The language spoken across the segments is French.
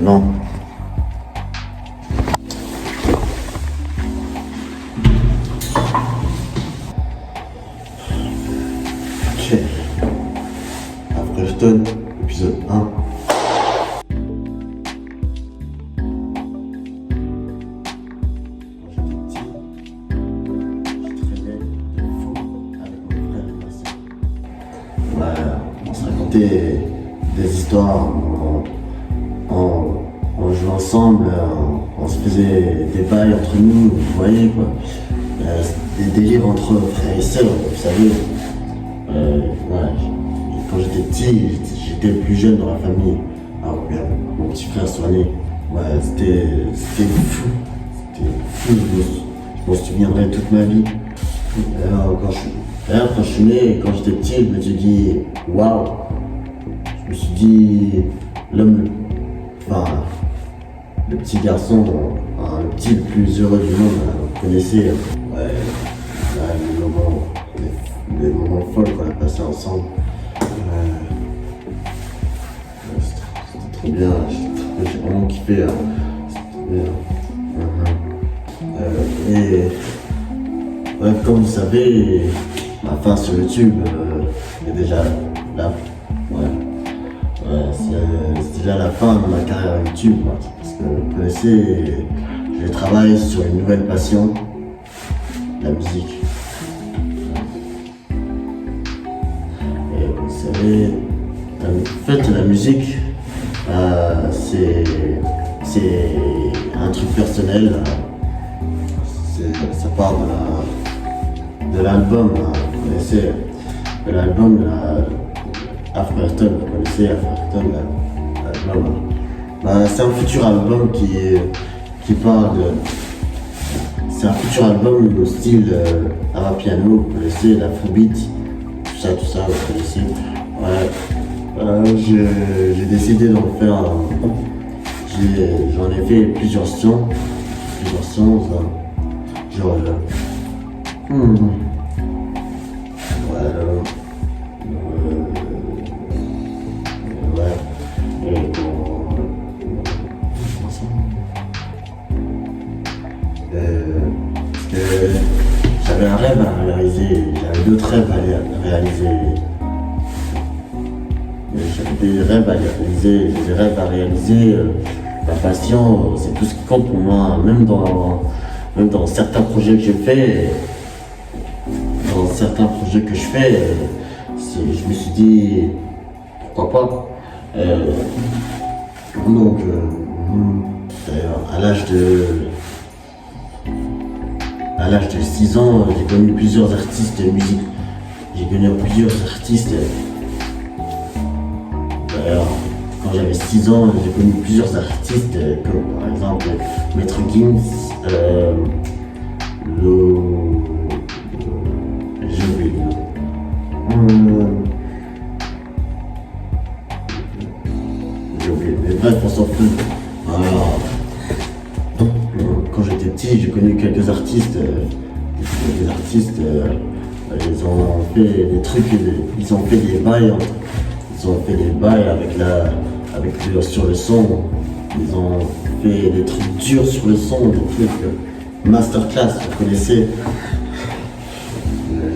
Non. Ok. Afterstone, épisode 1. On se racontait des histoires, on jouait ensemble, on se faisait des bails entre nous, vous voyez quoi. Des délires entre frères et sœurs, vous savez. Quand j'étais petit, j'étais le plus jeune dans la famille. Alors que mon petit frère soit né. C'était fou. C'était fou, je m'en souviendrai toute ma vie. D'ailleurs, quand je suis né, quand j'étais petit, je me suis dit, waouh! Je me suis dit, le petit garçon, le petit le plus heureux du monde, vous connaissez, les moments folles qu'on a passés ensemble. C'était trop bien, j'ai vraiment kiffé. C'était bien. Et comme vous savez, ma fin sur YouTube est déjà là. C'est déjà la fin de ma carrière YouTube. Parce que vous connaissez, je travaille sur une nouvelle passion, la musique. Et vous savez, en fait, la musique, c'est un truc personnel. Ça part de l'album, vous connaissez, de l'album Afterstone, vous connaissez Afterstone, l'album. C'est un futur album qui parle de... C'est un futur album au style amapiano, vous connaissez, l'afrobeat, tout ça, vous connaissez. J'ai décidé d'en faire... J'en ai fait plusieurs sons, genre... J'avais un rêve à réaliser, j'avais d'autres rêves à réaliser. J'avais des rêves à réaliser. La passion, c'est tout ce qui compte pour moi, même dans certains projets que je fais. Je me suis dit, pourquoi pas. D'ailleurs, à l'âge de 6 ans, j'ai connu plusieurs artistes de musique. D'ailleurs, quand j'avais 6 ans, j'ai connu plusieurs artistes, comme par exemple Maître Gims, j'ai oublié le nom. Mais bref, on s'en fout. Quand j'étais petit, j'ai connu quelques artistes. Ils ont fait des trucs, ils ont fait des bails. Sur le son. Ils ont fait des trucs durs sur le son, des trucs masterclass, vous connaissez.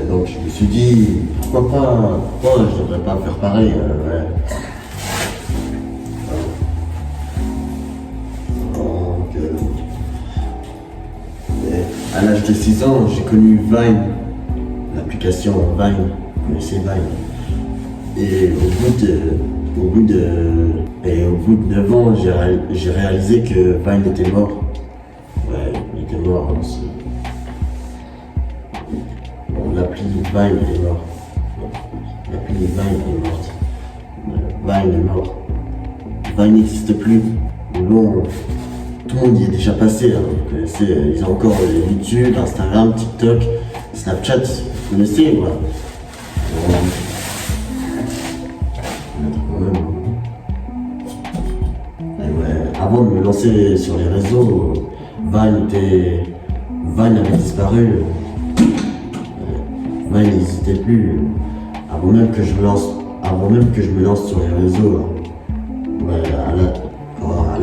Donc je me suis dit, pourquoi je devrais pas faire pareil. À l'âge de 6 ans, j'ai connu Vine, l'application Vine, vous connaissez Vine. Et au bout de 9 ans, j'ai réalisé que Vine était mort. Il était mort. L'appli Vine est mort. Vine est mort. Vine n'existe plus. Mais bon, tout le monde y est déjà passé. Vous connaissez, ils ont encore YouTube, Instagram, TikTok, Snapchat. Vous connaissez, voilà. Avant de me lancer sur les réseaux, Vine avait disparu. Vine n'existait plus. Avant même que je me lance sur les réseaux. À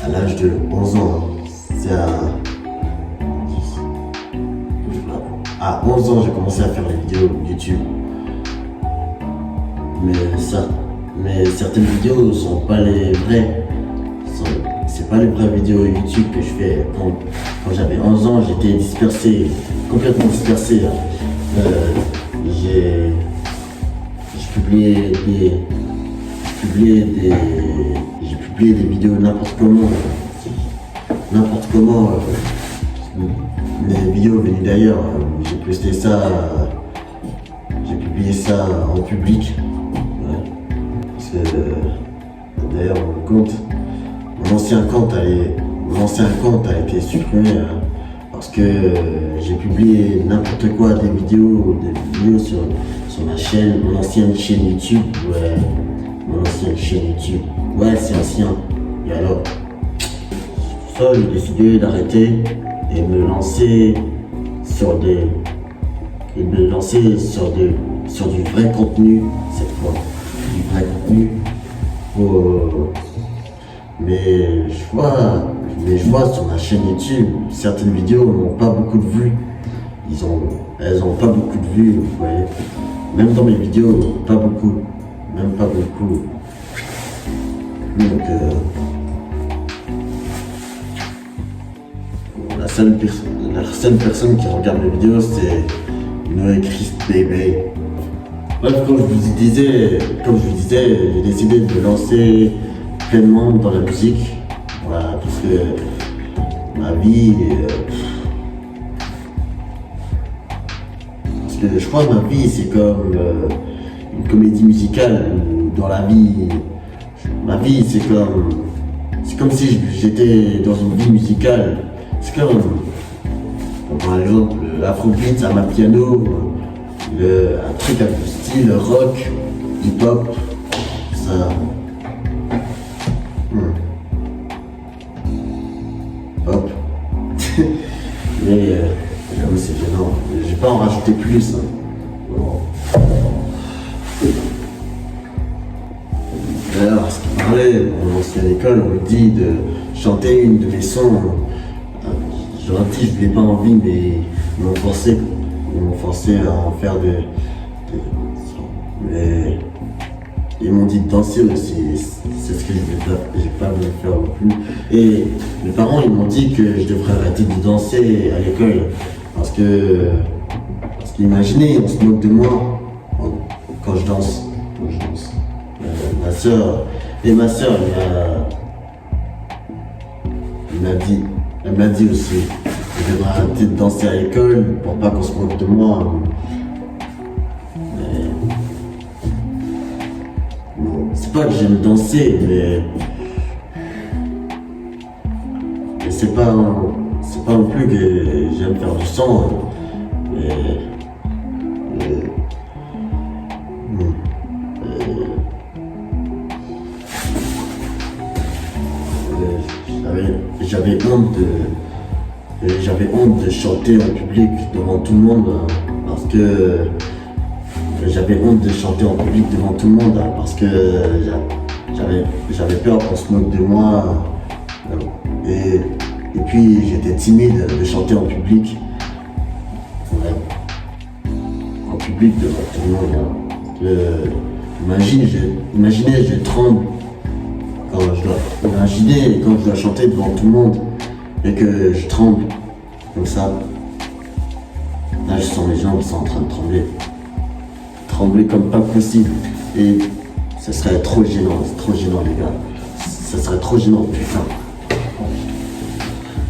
à l'âge de 11 ans. C'est à 11 ans, j'ai commencé à faire les vidéos YouTube. Mais certaines vidéos ne sont pas les vraies. C'est pas les vraies vidéos YouTube que je fais. Quand j'avais 11 ans, j'étais dispersé, complètement dispersé. J'ai publié des vidéos n'importe comment. Mes vidéos venues d'ailleurs. J'ai posté ça, j'ai publié ça en public. Ouais. Parce que d'ailleurs mon ancien compte a été supprimé parce que j'ai publié n'importe quoi, des vidéos sur ma chaîne, mon ancienne chaîne YouTube. Ouais, mon ancienne chaîne YouTube. Ouais, c'est ancien. Et alors, ça, j'ai décidé d'arrêter et me lancer sur du vrai contenu cette fois. Du vrai contenu. Mais je vois sur ma chaîne YouTube, certaines vidéos n'ont pas beaucoup de vues. Elles ont pas beaucoup de vues, vous voyez. Même dans mes vidéos, pas beaucoup. Même pas beaucoup. Donc, la seule personne qui regarde mes vidéos, c'est Noé Christ Baby. Bref, comme je vous disais, j'ai décidé de me lancer pleinement dans la musique. Voilà, parce que ma vie, parce que je crois que ma vie c'est comme une comédie musicale où dans la vie, ma vie c'est comme si j'étais dans une vie musicale. C'est comme par exemple l'afrobeat, un piano, un truc avec du style rock, hip-hop, ça. Hop. Mais j'avoue c'est gênant. Je vais pas en rajouter plus. Bon. D'ailleurs, à ce qu'il parlait, mon ancienne école, on me dit de chanter une de mes sons. Je n'ai pas envie, mais ils m'ont forcé à en faire mais ils m'ont dit de danser aussi, c'est ce que j'ai pas voulu faire non plus. Et mes parents ils m'ont dit que je devrais arrêter de danser à l'école parce qu'imaginez, on se moque de moi quand je danse. Ma soeur, elle m'a dit aussi que je devrais arrêter de danser à l'école pour pas qu'on se moque de moi. C'est pas que j'aime danser, mais c'est pas non plus que j'aime faire du son. J'avais honte de chanter en public devant tout le monde parce que j'avais peur qu'on se moque de moi et puis j'étais timide de chanter en public. Ouais. En public devant tout le monde. Imaginez, je tremble quand je dois chanter devant tout le monde et que je tremble comme ça. Là, je sens les gens qui sont en train de trembler comme pas possible. Et ça serait trop gênant, les gars. Ça serait trop gênant, putain.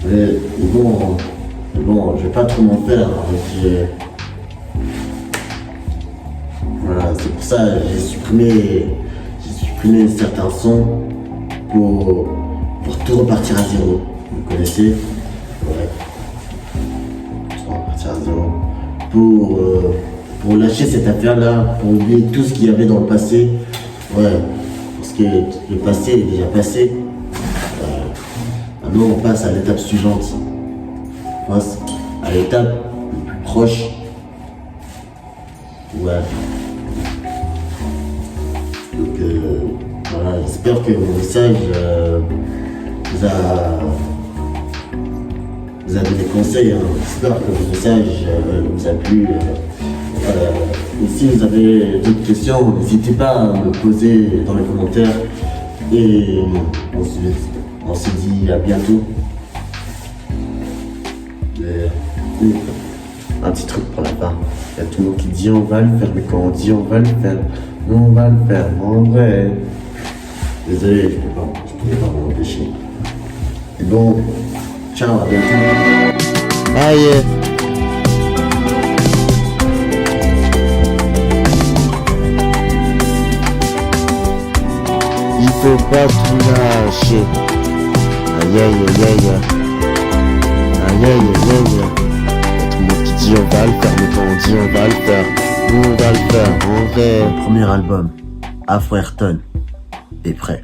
Mais bon, je vais pas trop m'en faire. Voilà, c'est pour ça que j'ai supprimé certains sons pour tout repartir à zéro. Vous connaissez? Ouais. Tout repartir à zéro. Pour lâcher cette affaire-là, pour oublier tout ce qu'il y avait dans le passé. Ouais. Parce que le passé est déjà passé. Maintenant, on passe à l'étape suivante. On passe à l'étape la plus proche. Ouais. Donc, voilà, j'espère que mon message vous a donné conseil. Hein. J'espère que mon message vous a plu. Et si vous avez d'autres questions, n'hésitez pas à me poser dans les commentaires. Et on se dit à bientôt. Un petit truc pour la part. Il y a tout le monde qui dit on va le faire, mais quand on dit on va le faire, on va le faire en vrai. Désolé, je pouvais pas m'en empêcher. Et bon, ciao, à bientôt. Aïe. Il faut pas tout lâcher. Aïe aïe aïe aïe. Aïe aïe aïe aïe. Tout le monde qui dit on va le faire, mais quand on dit on va le faire, nous on va le faire en vrai. Premier album, Afro Ayrton, est prêt.